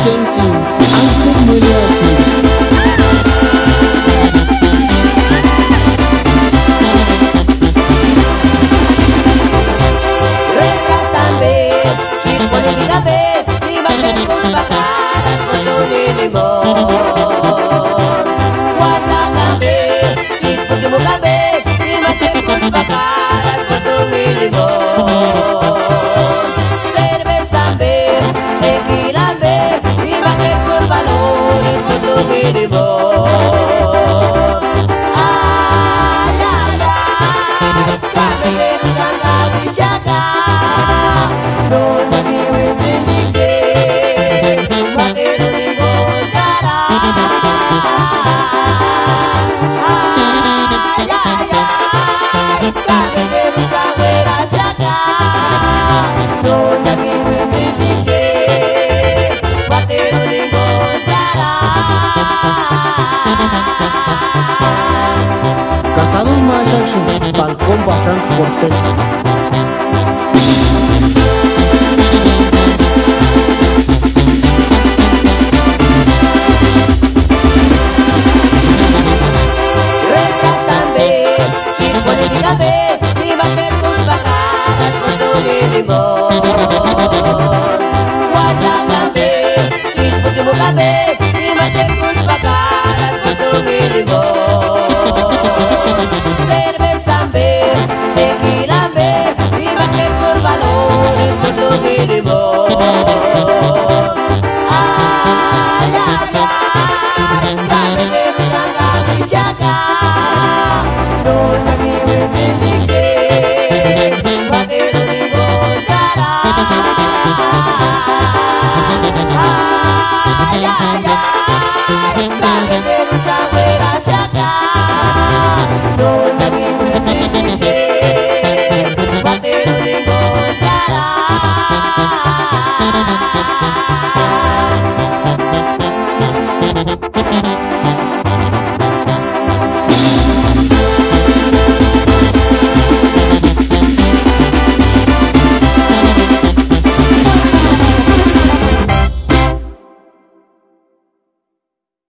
Jensen, Ansin Muliasi. Reza també, si et pone vida bé, si va fer cos vegades per tu ni molt. Guarda també, si et pot equivocar bé, si va fer cos vegades per tu ni molt.